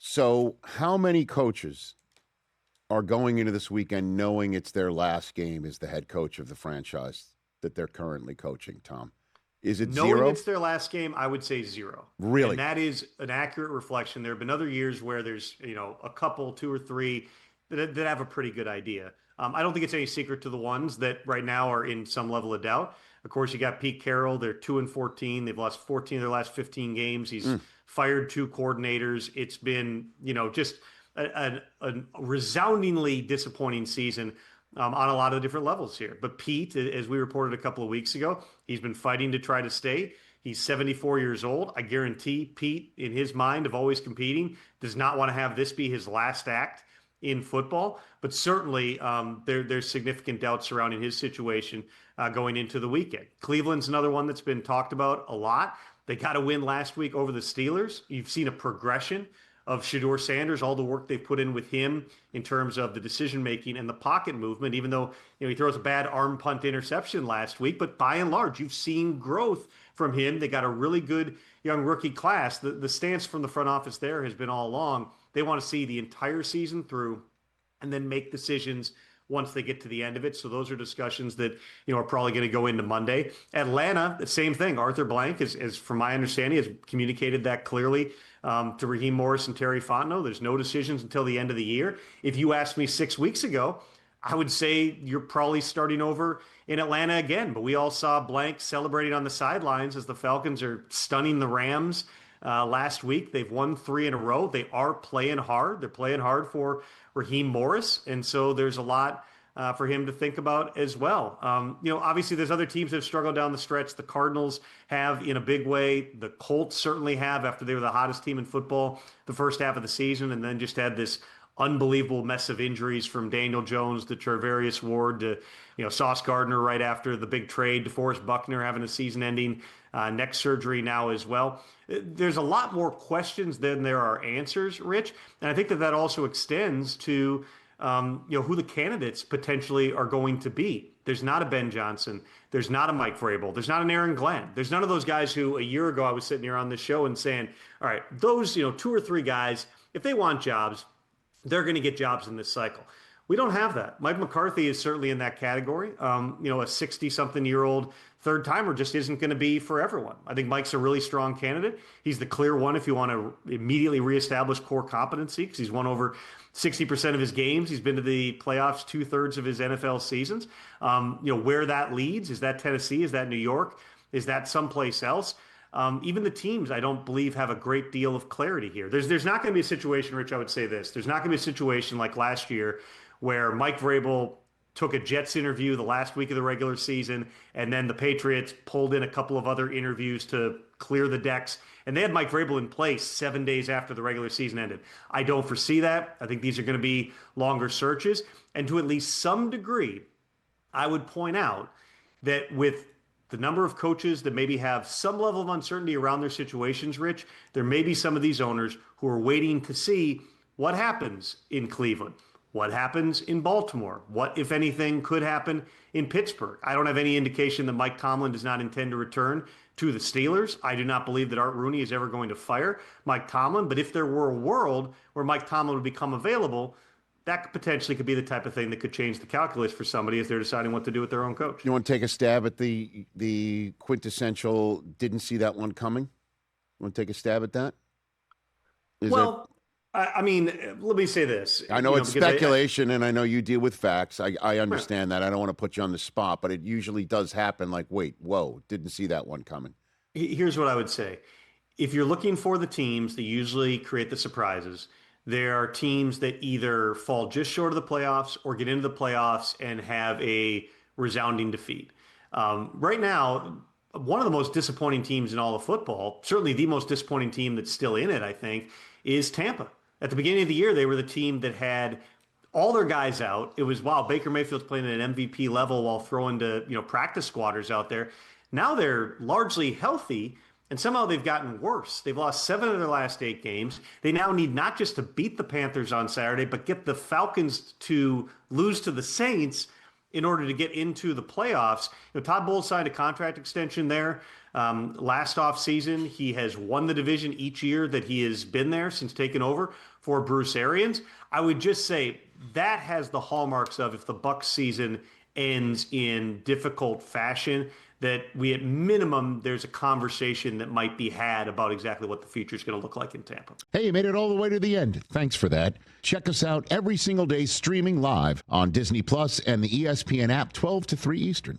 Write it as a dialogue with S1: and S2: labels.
S1: So how many coaches are going into this weekend knowing it's their last game as the head coach of the franchise that they're currently coaching, Tom? Is it
S2: Knowing
S1: zero?
S2: it's their last game, I would say zero. And
S1: Really?
S2: that is an accurate reflection. There have been other years where there's, a couple, two or three that have a pretty good idea. I don't think it's any secret to the ones that right now are in some level of doubt. Of course, you got Pete Carroll. They're 2-14. They've lost 14 of their last 15 games. He's fired two coordinators. It's been, just a resoundingly disappointing season on a lot of the different levels here. But Pete, as we reported a couple of weeks ago, he's been fighting to try to stay. He's 74 years old. I guarantee Pete, in his mind of always competing, does not want to have this be his last act in football. But certainly there's significant doubt surrounding his situation going into the weekend. Cleveland's another one that's been talked about a lot. They got a win last week over the Steelers. You've seen a progression of Shedeur Sanders, all the work they've put in with him in terms of the decision-making and the pocket movement, even though he throws a bad arm punt interception last week. But by and large, you've seen growth from him. They got a really good young rookie class. The stance from the front office there has been all along. They want to see the entire season through and then make decisions once they get to the end of it. So those are discussions that, are probably going to go into Monday. Atlanta, the same thing. Arthur Blank, is from my understanding, has communicated that clearly to Raheem Morris and Terry Fontenot. There's no decisions until the end of the year. If you asked me 6 weeks ago, I would say you're probably starting over in Atlanta again. But we all saw Blank celebrating on the sidelines as the Falcons are stunning the Rams last week. They've won 3 in a row. They are playing hard. They're playing hard for Raheem Morris. And so there's a lot for him to think about as well. Obviously there's other teams that have struggled down the stretch. The Cardinals have in a big way. The Colts certainly have after they were the hottest team in football the first half of the season and then just had this unbelievable mess of injuries from Daniel Jones to Charvarius Ward to, Sauce Gardner right after the big trade, DeForest Buckner having a season-ending neck surgery now as well. There's a lot more questions than there are answers, Rich. And I think that also extends to who the candidates potentially are going to be. There's not a Ben Johnson. There's not a Mike Vrabel. There's not an Aaron Glenn. There's none of those guys who a year ago I was sitting here on this show and saying, all right, those 2 or 3 guys, if they want jobs, they're going to get jobs in this cycle. We don't have that. Mike McCarthy is certainly in that category. A 60-something-year-old third-timer just isn't going to be for everyone. I think Mike's a really strong candidate. He's the clear one if you want to immediately reestablish core competency because he's won over 60% of his games. He's been to the playoffs 2/3 of his NFL seasons. Where that leads, is that Tennessee? Is that New York? Is that someplace else? Even the teams, I don't believe, have a great deal of clarity here. There's not going to be a situation, Rich, I would say this. There's not going to be a situation like last year where Mike Vrabel took a Jets interview the last week of the regular season, and then the Patriots pulled in a couple of other interviews to clear the decks, and they had Mike Vrabel in place 7 days after the regular season ended. I don't foresee that. I think these are going to be longer searches, and to at least some degree, I would point out that with the number of coaches that maybe have some level of uncertainty around their situations, Rich, there may be some of these owners who are waiting to see what happens in Cleveland. What happens in Baltimore? What, if anything, could happen in Pittsburgh? I don't have any indication that Mike Tomlin does not intend to return to the Steelers. I do not believe that Art Rooney is ever going to fire Mike Tomlin. But if there were a world where Mike Tomlin would become available, that potentially could be the type of thing that could change the calculus for somebody as they're deciding what to do with their own coach.
S1: You want to take a stab at the quintessential didn't see that one coming? You want to take a stab at that?
S2: I mean, let me say this.
S1: I know it's speculation, and I know you deal with facts. I understand that. I don't want to put you on the spot, but it usually does happen like, wait, whoa, didn't see that one coming.
S2: Here's what I would say. If you're looking for the teams that usually create the surprises, there are teams that either fall just short of the playoffs or get into the playoffs and have a resounding defeat. Right now, one of the most disappointing teams in all of football, certainly the most disappointing team that's still in it, I think, is Tampa. At the beginning of the year, they were the team that had all their guys out. It was, wow, Baker Mayfield's playing at an MVP level while throwing to, practice squatters out there. Now they're largely healthy, and somehow they've gotten worse. They've lost 7 of their last 8 games. They now need not just to beat the Panthers on Saturday, but get the Falcons to lose to the Saints in order to get into the playoffs. Todd Bowles signed a contract extension there. Last offseason, he has won the division each year that he has been there since taking over for Bruce Arians. I would just say that has the hallmarks of, if the Bucs season ends in difficult fashion, that we at minimum, there's a conversation that might be had about exactly what the future is going to look like in Tampa.
S3: Hey, you made it all the way to the end. Thanks for that. Check us out every single day streaming live on Disney Plus and the ESPN app 12 to 3 Eastern.